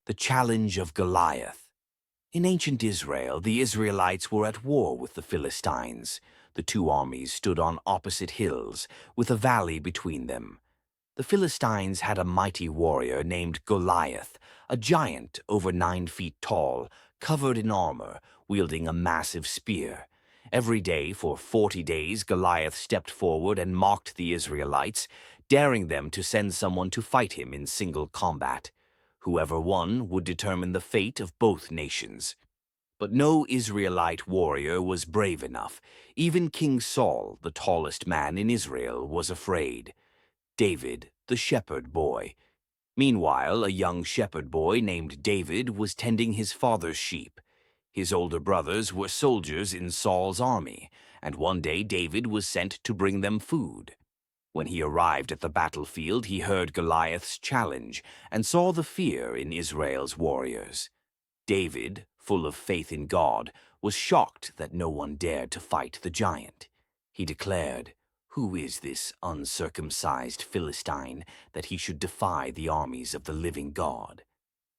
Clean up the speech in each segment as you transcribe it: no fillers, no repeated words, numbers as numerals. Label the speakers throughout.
Speaker 1: The challenge of Goliath. In ancient Israel, the Israelites were at war with the Philistines. The two armies stood on opposite hills, with a valley between them. The Philistines had a mighty warrior named Goliath, a giant over 9 feet tall, covered in armor, wielding a massive spear. Every day for 40 days, Goliath stepped forward and mocked the Israelites, daring them to send someone to fight him in single combat. Whoever won would determine the fate of both nations. But no Israelite warrior was brave enough. Even King Saul, the tallest man in Israel, was afraid. David, the shepherd boy. Meanwhile, a young shepherd boy named David was tending his father's sheep. His older brothers were soldiers in Saul's army, and one day David was sent to bring them food. When he arrived at the battlefield, he heard Goliath's challenge and saw the fear in Israel's warriors. David, full of faith in God, was shocked that no one dared to fight the giant. He declared, "Who is this uncircumcised Philistine that he should defy the armies of the living God?"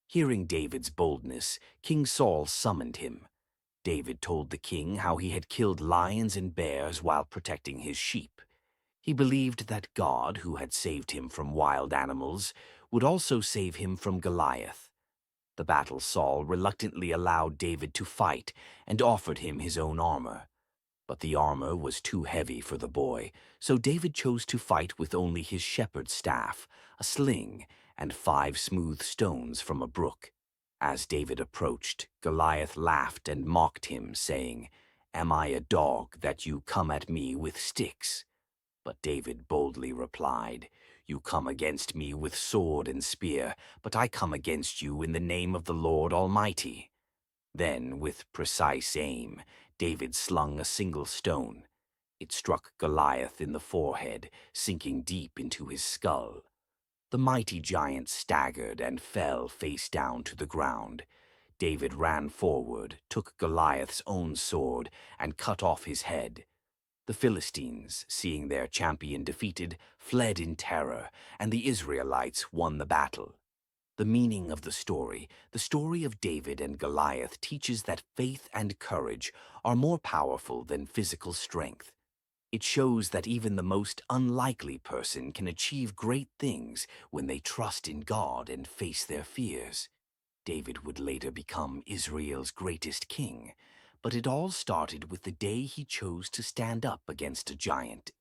Speaker 1: Hearing David's boldness, King Saul summoned him. David told the king how he had killed lions and bears while protecting his sheep. He believed that God, who had saved him from wild animals, would also save him from Goliath. The battle Saul reluctantly allowed David to fight and offered him his own armor. But the armor was too heavy for the boy, so David chose to fight with only his shepherd's staff, a sling, and 5 smooth stones from a brook. As David approached, Goliath laughed and mocked him, saying, "Am I a dog that you come at me with sticks?" But David boldly replied, "You come against me with sword and spear, but I come against you in the name of the Lord Almighty." Then, with precise aim, David slung a single stone. It struck Goliath in the forehead, sinking deep into his skull. The mighty giant staggered and fell face down to the ground. David ran forward, took Goliath's own sword, and cut off his head. The Philistines, seeing their champion defeated, fled in terror, and the Israelites won the battle. The meaning of the story of David and Goliath, teaches that faith and courage are more powerful than physical strength. It shows that even the most unlikely person can achieve great things when they trust in God and face their fears. David would later become Israel's greatest king, but it all started with the day he chose to stand up against a giant